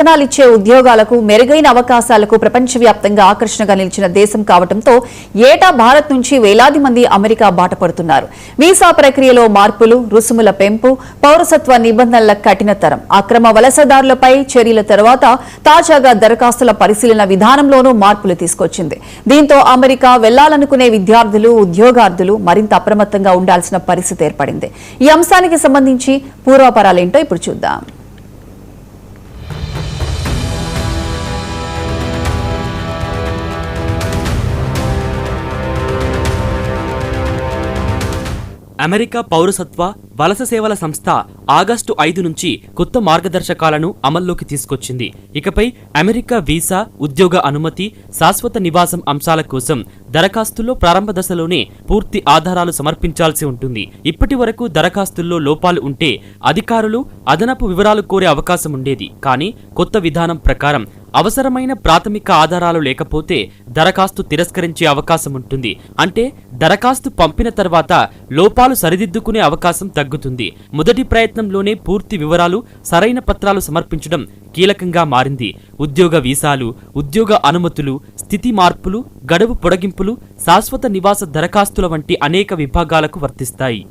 వేతనాలిచ్చే ఉద్యోగాలకు మెరుగైన అవకాశాలకు ప్రపంచవ్యాప్తంగా ఆకర్షణగా నిలిచిన దేశం కావడంతో ఏటా భారత్ నుంచి వేలాది మంది అమెరికా బాట పడుతున్నారు. వీసా ప్రక్రియలో మార్పులు, రుసుముల పెంపు, పౌరసత్వ నిబంధనల కఠినతరం, అక్రమ వలసదారులపై చర్యల తర్వాత తాజాగా దరఖాస్తుల పరిశీలన విధానంలోనూ మార్పులు తీసుకొచ్చింది. దీంతో అమెరికా వెళ్లాలనుకునే విద్యార్థులు, ఉద్యోగార్థులు మరింత అప్రమత్తంగా ఉండాల్సిన పరిస్థితి ఏర్పడింది. ఈ అంశానికి సంబంధించి పూర్వాపరాలేంటో ఇప్పుడు చూద్దాం. అమెరికా పౌరసత్వ వలస సేవల సంస్థ ఆగస్టు 5 నుంచి కొత్త మార్గదర్శకాలను అమల్లోకి తీసుకొచ్చింది. ఇకపై అమెరికా వీసా, ఉద్యోగ అనుమతి, శాశ్వత నివాసం అంశాల కోసం దరఖాస్తుల్లో ప్రారంభ దశలోనే పూర్తి ఆధారాలు సమర్పించాల్సి ఉంటుంది. ఇప్పటి వరకు దరఖాస్తుల్లో లోపాలు ఉంటే అధికారులు అదనపు వివరాలు కోరే అవకాశం ఉండేది. కానీ కొత్త విధానం ప్రకారం అవసరమైన ప్రాథమిక ఆధారాలు లేకపోతే దరఖాస్తు తిరస్కరించే అవకాశం ఉంటుంది. అంటే దరఖాస్తు పంపిన తర్వాత లోపాలు సరిదిద్దుకునే అవకాశం తగ్గుతుంది. మొదటి ప్రయత్నంలోనే పూర్తి వివరాలు, సరైన పత్రాలు సమర్పించడం కీలకంగా మారింది. ఉద్యోగ వీసాలు, ఉద్యోగ అనుమతులు, స్థితి మార్పులు, గడువు పొడిగింపులు, శాశ్వత నివాస దరఖాస్తుల వంటి అనేక విభాగాలకు వర్తిస్తాయి.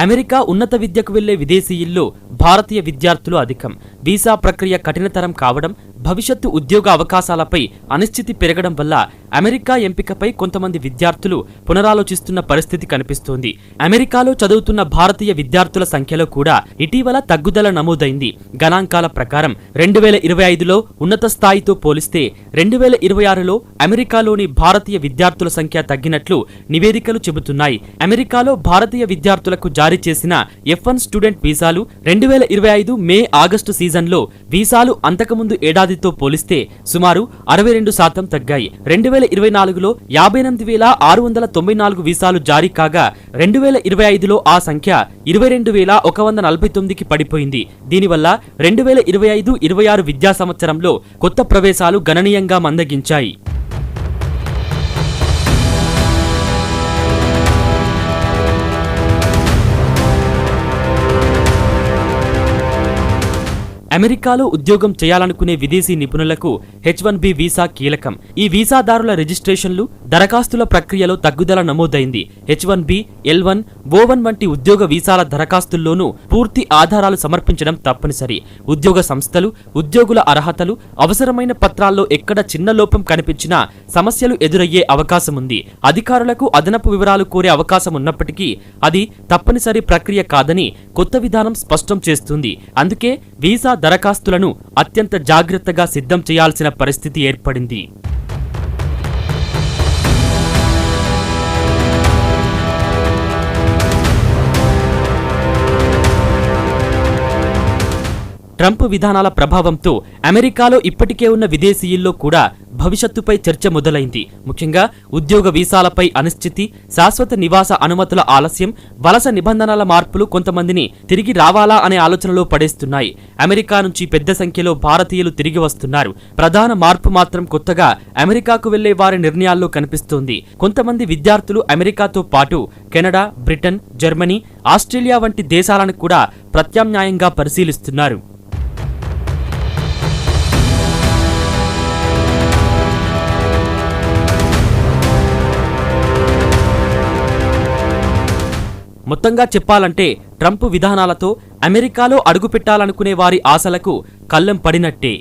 అమెరికా ఉన్నత విద్యకు వెళ్లే విదేశీయుల్లో భారతీయ విద్యార్థులు అధికం. వీసా ప్రక్రియ కఠినతరం కావడం, భవిష్యత్తు ఉద్యోగ అవకాశాలపై అనిశ్చితి పెరగడం వల్ల అమెరికా ఎంపికపై కొంతమంది విద్యార్థులు పునరాలోచిస్తున్న పరిస్థితి కనిపిస్తోంది. అమెరికాలో చదువుతున్న భారతీయ విద్యార్థుల సంఖ్యలో కూడా ఇటీవల తగ్గుదల నమోదైంది. గణాంకాల ప్రకారం 2025లో ఉన్నత స్థాయితో పోలిస్తే 2026లో అమెరికాలోని భారతీయ విద్యార్థుల సంఖ్య తగ్గినట్లు నివేదికలు చెబుతున్నాయి. అమెరికాలో భారతీయ విద్యార్థులకు జారీ చేసిన F1 స్టూడెంట్ వీసాలు 2025 మే ఆగస్టు సీజన్లో వీసాలు అంతకుముందు ఏడాదితో పోలిస్తే సుమారు 62% తగ్గాయి. 2024లో 58,694 వీసాలు జారీ కాగా 2025లో ఆ సంఖ్య 22,149కి పడిపోయింది. దీనివల్ల 2025-26 విద్యా సంవత్సరంలో కొత్త ప్రవేశాలు గణనీయంగా మందగించాయి. అమెరికాలో ఉద్యోగం చేయాలనుకునే విదేశీ నిపుణులకు H1B వీసా కీలకం. ఈ వీసాదారుల రిజిస్ట్రేషన్లు, దరఖాస్తుల ప్రక్రియలో తగ్గుదల నమోదైంది. H1B, L1, O1 వంటి ఉద్యోగ వీసాల దరఖాస్తుల్లోనూ పూర్తి ఆధారాలు సమర్పించడం తప్పనిసరి. ఉద్యోగ సంస్థలు, ఉద్యోగుల అర్హతలు, అవసరమైన పత్రాల్లో ఎక్కడ చిన్న లోపం కనిపించినా సమస్యలు ఎదురయ్యే అవకాశం ఉంది. అధికారులకు అదనపు వివరాలు కోరే అవకాశం ఉన్నప్పటికీ అది తప్పనిసరి ప్రక్రియ కాదని కొత్త విధానం స్పష్టం చేస్తుంది. అందుకే వీసా దరఖాస్తులను అత్యంత జాగ్రత్తగా సిద్ధం చేయాల్సిన పరిస్థితి ఏర్పడింది. ట్రంప్ విధానాల ప్రభావంతో అమెరికాలో ఇప్పటికే ఉన్న విదేశీయుల్లో కూడా భవిష్యత్తుపై చర్చ మొదలైంది. ముఖ్యంగా ఉద్యోగ వీసాలపై అనిశ్చితి, శాశ్వత నివాస అనుమతుల ఆలస్యం, వలస నిబంధనల మార్పులు కొంతమందిని తిరిగి రావాలా అనే ఆలోచనలో పడేస్తున్నాయి. అమెరికా నుంచి పెద్ద సంఖ్యలో భారతీయులు తిరిగి వస్తున్నారు. ప్రధాన మార్పు మాత్రం కొత్తగా అమెరికాకు వెళ్లే వారి నిర్ణయాల్లో కనిపిస్తోంది. కొంతమంది విద్యార్థులు అమెరికాతో పాటు కెనడా, బ్రిటన్, జర్మనీ, ఆస్ట్రేలియా వంటి దేశాలను కూడా ప్రత్యామ్నాయంగా పరిశీలిస్తున్నారు. మొత్తంగా చెప్పాలంటే ట్రంప్ విధానాలతో అమెరికాలో అడుగుపెట్టాలనుకునే వారి ఆశలకు కళ్ళెం పడినట్టే.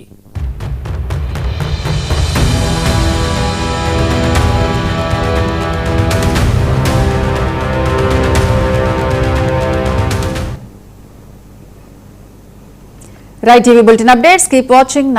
Right TV bulletin updates. Keep watching.